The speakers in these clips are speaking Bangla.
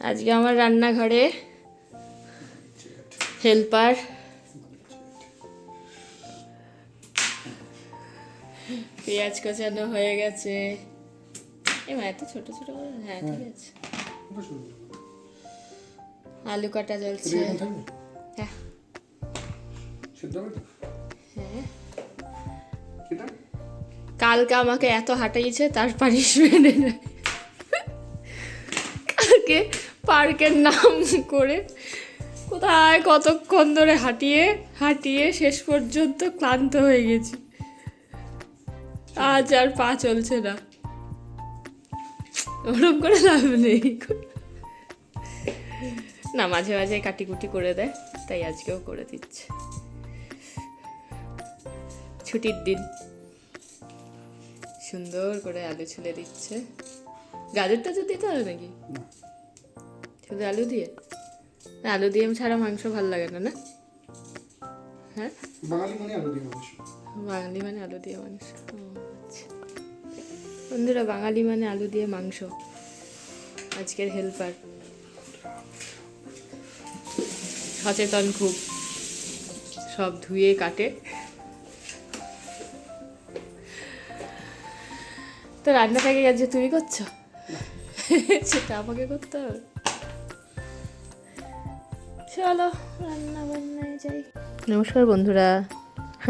আজকে আমার রান্নাঘরে হেল্পার পেঁয়াজ কষানো হয়ে গেছে। এবার এত ছোট ছোট করে, হ্যাঁ ঠিক আছে। আলু কাটা চলছে। হ্যাঁ হ্যাঁ, কালকে আমাকে এত হাঁটাইছে তার পানিশমেন্ট কালকে পার্কের নাম করে কোথায় কতক্ষণ ধরে হাঁটিয়ে হাঁটিয়ে শেষ পর্যন্ত ক্লান্ত হয়ে গেছি। আজ আর পা চলছে না, ওরকম করে লাভ নেই না, মাঝে মাঝে কাটিকুটি করে দেয়, তাই আজকেও করে দিচ্ছে। ছুটির দিন সুন্দর করে আলু ছুলে দিচ্ছে। গাজরটা তো দিতে হবে নাকি? শুধু আলু দিয়ে? আলু দিয়ে ছাড়া মাংস ভালো লাগে না, না? হ্যাঁ, বাঙালি মানে আলু দিয়ে মাংস। বাঙালি মানে আলু দিয়ে মাংস। আচ্ছা বন্ধুরা, বাঙালি মানে আলু দিয়ে মাংস। আজকের হেল্পার সচেতন খুব, সব ধুয়ে কাটে। তো রান্নাটাকে আজকে তুমি করছো? সেটা আমাকে করতে হবে। চলো রান্না বান্নায় যাই। নমস্কার বন্ধুরা,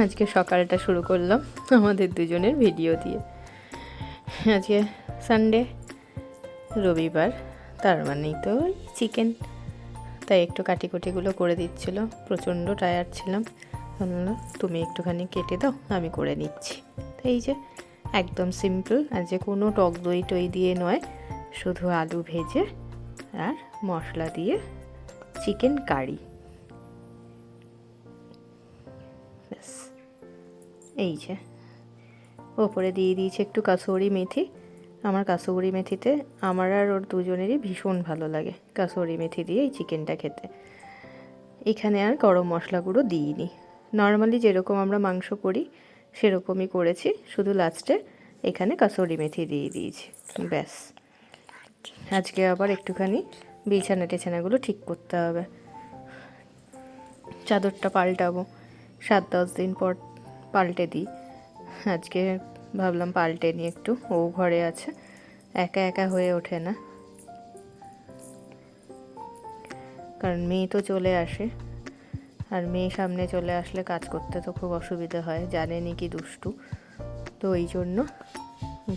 আজকে সকালটা শুরু করলাম আমাদের দুজনের ভিডিও দিয়ে। আজকে সানডে, রবিবার, তার মানেই তো চিকেন, তাই একটু কাটিকুটিগুলো করে দিচ্ছিল। প্রচণ্ড টায়ার্ড ছিলাম, বললাম তুমি একটুখানি কেটে দাও, আমি করে নিচ্ছি। তো এই যে একদম সিম্পল, আর যে কোনো টক দই টই দিয়ে নয়, শুধু আলু ভেজে আর মশলা দিয়ে চিকেন কারি। ব্যাস, এই যে ওপরে দিয়ে দিয়েছি একটু কাসুরি মেথি। আমার কাসুরি মেথিতে আমার আর ওর দুজনেরই ভীষণ ভালো লাগে কাসুরি মেথি দিয়ে এই চিকেনটা খেতে। এখানে আর গরম মশলা গুঁড়ো দিইনি, নর্মালি যেরকম আমরা মাংস করি সেরকমই করেছি, শুধু লাস্টে এখানে কাসুরি মেথি দিয়ে দিয়েছি। ব্যাস, আজকে আবার একটুখানি বিছানা টিছানাগুলো ঠিক করতে হবে, চাদরটা পাল্টাবো, 7-10 দিন পর পাল্টে দিই। আজকে ভাবলাম পাল্টে নিই একটু, ও ঘরে আছে, একা একা হয়ে ওঠে না, কারণ মেয়ে তো চলে আসে, আর মেয়ে সামনে চলে আসলে কাজ করতে তো খুব অসুবিধা হয়, জানেনি কি দুষ্টু, তো এই জন্য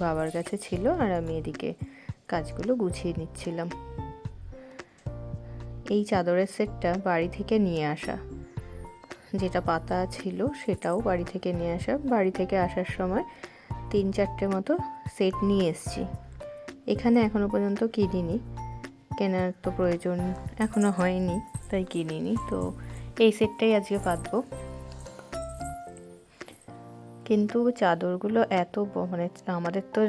বাবার কাছে ছিল আর আমি এদিকে কাজগুলো গুছিয়ে নিচ্ছিলাম। এই চাদরের সেটটা বাড়ি থেকে নিয়ে আসা, যেটা পাতা ছিল সেটাও বাড়ি থেকে নিয়ে আসা। বাড়ি থেকে আসার সময় 3-4টে মতো সেট নিয়ে এসেছি, এখানে এখনো পর্যন্ত কিনিনি, কেনার তো প্রয়োজন এখনো হয়নি, তাই কিনিনি। তো এই সেটটাই আজকে পাতবো। কিন্তু চাদরগুলো এত মানে আমাদের তো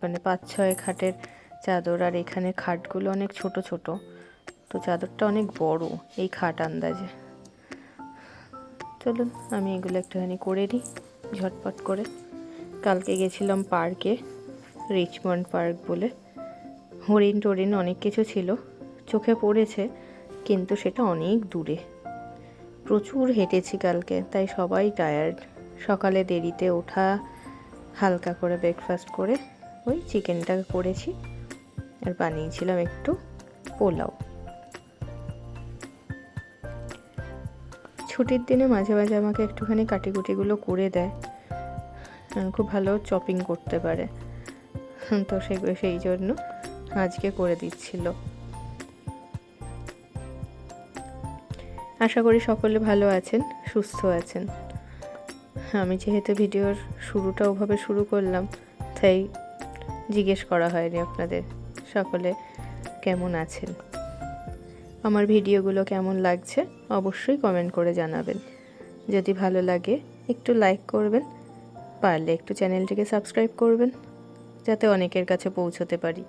মানে 5-6 খাটের চাদর, আর এখানে খাটগুলো অনেক ছোট ছোট, তো চাদরটা অনেক বড় এই খাট আন্দাজে। চলুন আমি এগুলো একটুখানি করে নিই ঝটপট করে। কালকে গেছিলাম পার্কে, রিচমন্ড পার্ক বলে, হরিণ টরিণ অনেক কিছু ছিল, চোখে পড়েছে, কিন্তু সেটা অনেক দূরে, প্রচুর হেঁটেছি কালকে, তাই সবাই টায়ার্ড। সকালে দেরিতে ওঠা, হালকা করে ব্রেকফাস্ট করে ওই চিকেনটা করেছি, আর বানিয়েছিলাম একটু পোলাও। ছুটির দিনে মাঝে মাঝে আমাকে একটুখানি কাটিকুটিগুলো করে দেয়, খুব ভালো চপিং করতে পারে, তো সেই জন্য আজকে করে দিচ্ছিল। আশা করি সকলে ভালো আছেন, সুস্থ আছেন। আমি যেহেতু ভিডিওর শুরুটা ওভাবে শুরু করলাম, তাই জিজ্ঞেস করা হয়নি আপনাদের সকলে কেমন আছেন। আমার ভিডিওগুলো কেমন লাগছে অবশ্যই কমেন্ট করে জানাবেন। যদি ভালো লাগে একটু লাইক করবেন, পারলে একটু চ্যানেলটিকে সাবস্ক্রাইব করবেন, যাতে অনেকের কাছে পৌঁছতে পারি।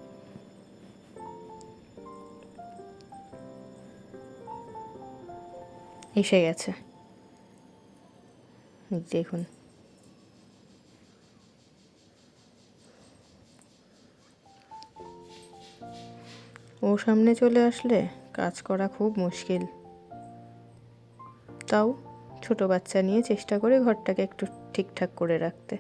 এসে গেছে দেখুন, ও ও সামনে চলে আসলে কাজ করা খুব মুশকিল। তাও ছোট বাচ্চা নিয়ে চেষ্টা করে ঘরটাকে একটু ঠিকঠাক করে রাখতে।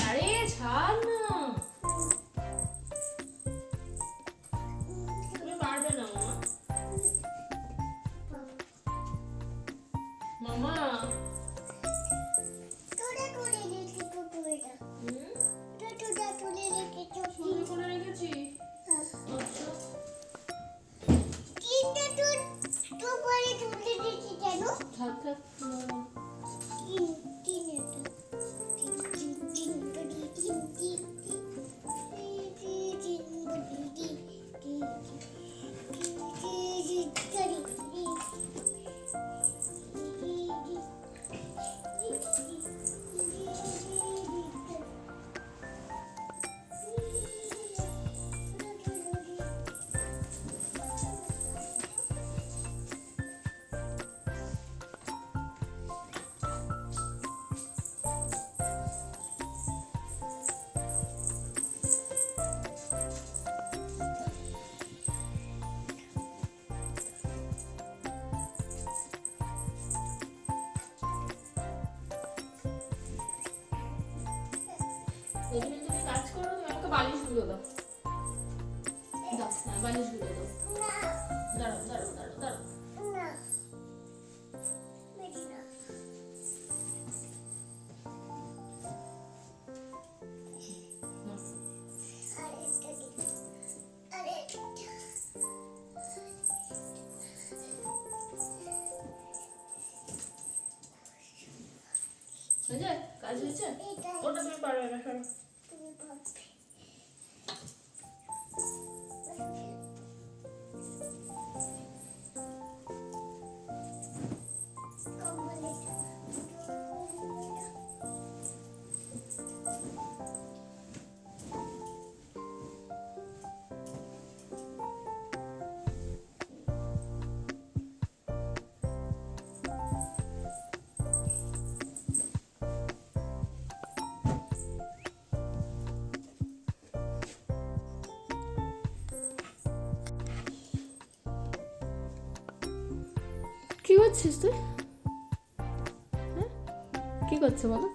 আরে ছাড় না, তুমি পারবে না মামা। মামা করে রেখেছি। থাক থাক। এখানে তুমি কাজ করো, তুমি আমাকে বালিশগুলো দাও। দাও না, বালিশগুলো দাও। দাঁড়াও দাঁড়াও দাঁড়াও দাঁড়াও। হয়েছে? কাজ হয়েছে? ওটা তুমি পারবে না, সরো। কি করছিস তুই? হ্যাঁ, কি করছো বলো?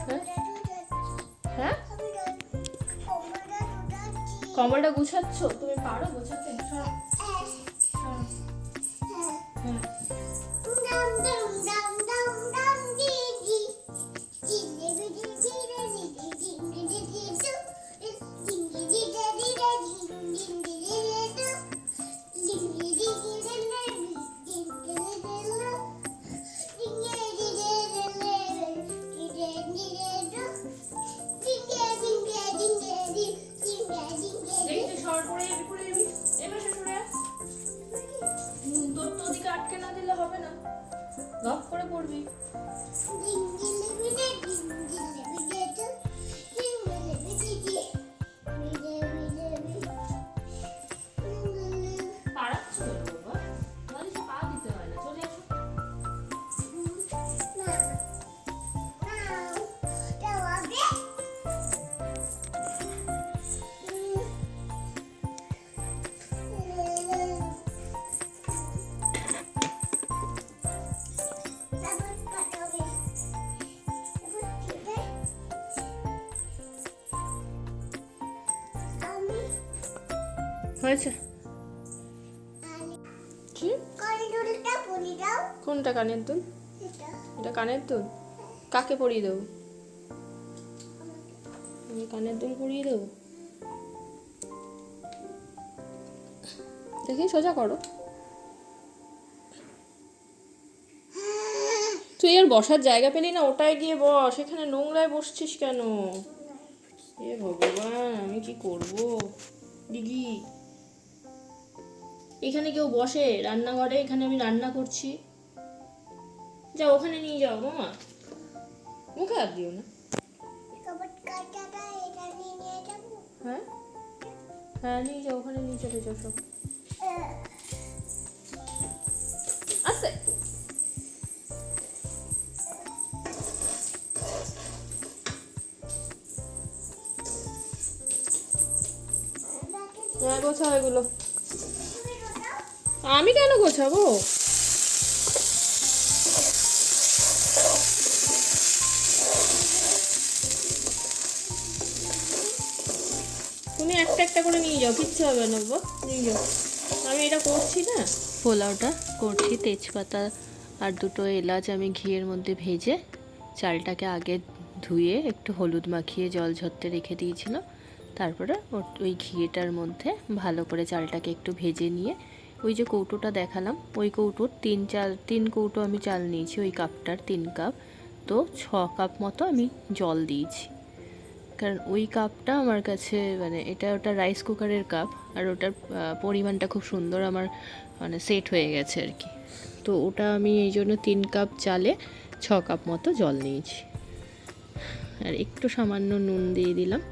হ্যাঁ হ্যাঁ, কম্বলটা গুছাচ্ছ? তুমি পারো গুছাতে? হ্যাঁ। আটকে না দিলে হবে না, গপ করে পড়বি। পারাচ্ছ বাবা, বালিশে পা দিতে হয় না, চলে আসো। হয়েছে? কি? কোনটা কানের দুল? এটা কানের দুল? কাকে পরিয়ে দেবো? আমি কানের দুল পরিয়ে দেবো? দেখি সোজা করো। তুই আর বসার জায়গা পেলি না, ওটায় গিয়ে বস, এখানে নোংরায় বসছিস কেন? এ ভগবান, আমি কি করবো? দিঘি এখানে কেউ বসে রান্নাঘরে? এখানে আমি রান্না করছি। যাও ওখানে নিয়ে যাও মামা, মুখে হাত দিও না। হ্যাঁ হ্যাঁ নিয়ে যাও, ওখানে নিয়ে চলে যাও সব। আস্তে। হ্যাঁ গোছাও এগুলো। আমি কেন গোছাবো? তুমি একটা একটা করে নিয়ে যাও, কিচ্ছু হবে না বাবা, নিয়ে যাও। আমি এটা করছি না, পোলাওটা করছি। তেজপাতা আর দুটো এলাচ আমি ঘিয়ের মধ্যে ভেজে চালটাকে আগে ধুয়ে একটু হলুদ মাখিয়ে জল ঝরতে রেখে দিয়েছিলাম। তারপরে ওই ঘিয়েটার মধ্যে ভালো করে চালটাকে একটু ভেজে নিয়ে ওই যে কৌটোটা দেখালাম, ওই কৌটোর 3 কৌটো আমি চাল নিয়েছি, ওই কাপটার 3 কাপ, তো 6 কাপ মতো আমি জল দিয়েছি। কারণ ওই কাপটা আমার কাছে মানে ওটা রাইস কুকারের কাপ, আর ওটার পরিমাণটা খুব সুন্দর আমার মানে সেট হয়ে গেছে আর কি। তো ওটা আমি এই জন্য 3 কাপ চালে 6 কাপ মতো জল নিয়েছি। আর একটু সামান্য নুন দিয়ে দিলাম।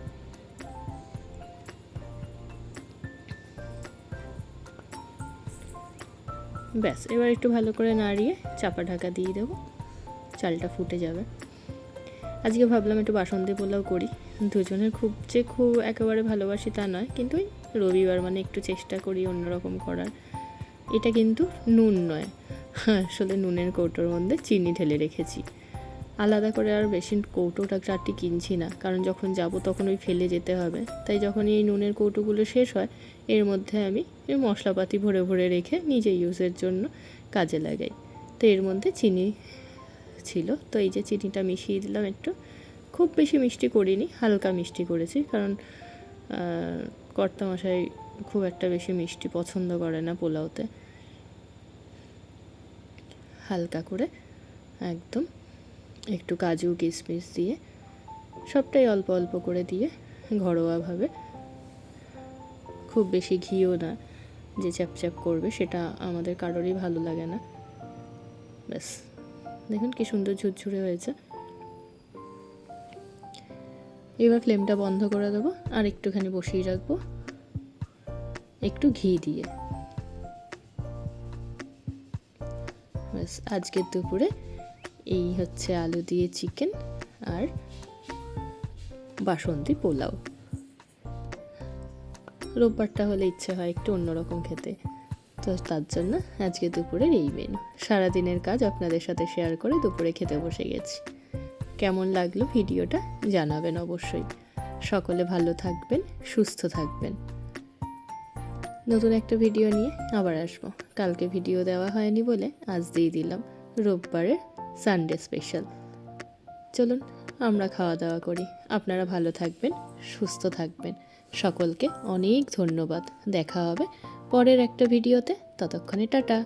ব্যাস, এবার একটু ভালো করে নাড়িয়ে চাপা ঢাকা দিয়ে দেবো, চালটা ফুটে যাবে। আজকে ভাবলাম একটু বাসন্তী পোলাও করি। দুজনের খুব একেবারে ভালোবাসি তা নয়, কিন্তু ওই রবিবার মানে একটু চেষ্টা করি অন্যরকম করার। এটা কিন্তু নুন নয়, আসলে নুনের কৌটোর মধ্যে চিনি ঢেলে রেখেছি। আলাদা করে আর বেশি কৌটোটা চারটি কিনছি না, কারণ যখন যাব তখন ওই ফেলে যেতে হবে। তাই যখন এই নুনের কৌটোগুলো শেষ হয়, এর মধ্যে আমি এই মশলাপাতি ভরে ভরে রেখে নিজে ইউজের জন্য কাজে লাগাই। তো এর মধ্যে চিনি ছিল, তো এই যে চিনিটা মিশিয়ে দিলাম একটু। খুব বেশি মিষ্টি করিনি, হালকা মিষ্টি করেছি, কারণ কর্তামশাই খুব একটা বেশি মিষ্টি পছন্দ করে না পোলাওতে। হালকা করে একদম একটু কাজু কিশমিশ দিয়ে, সবটাই অল্প অল্প করে দিয়ে ঘরোয়াভাবে, খুব বেশি ঘিও না যে চ্যাপচ্যাপ করবে, সেটা আমাদের কারোরই ভালো লাগে না। ব্যাস দেখুন কি সুন্দর ঝুরঝুরে হয়েছে। এবার ফ্লেমটা বন্ধ করে দেবো আর একটুখানি বসিয়ে রাখবো একটু ঘি দিয়ে। ব্যাস আজকের দুপুরে এই হচ্ছে আলু দিয়ে চিকেন আর বাসন্তী পোলাও। রোববারটা হলে ইচ্ছে হয় একটু অন্যরকম খেতে, তো তার জন্য আজকে দুপুরের এই মেনু। সারাদিনের কাজ আপনাদের সাথে শেয়ার করে দুপুরে খেতে বসে গেছি। কেমন লাগলো ভিডিওটা জানাবেন অবশ্যই। সকলে ভালো থাকবেন, সুস্থ থাকবেন। নতুন একটা ভিডিও নিয়ে আবার আসবো। কালকে ভিডিও দেওয়া হয়নি বলে আজ দিয়ে দিলাম, রোববারের সানডে স্পেশাল। চলুন আমরা খাওয়া দাওয়া করি। আপনারা ভালো থাকবেন, সুস্থ থাকবেন। সকলকে অনেক ধন্যবাদ। দেখা হবে পরের একটা ভিডিওতে, ততক্ষণে টাটা।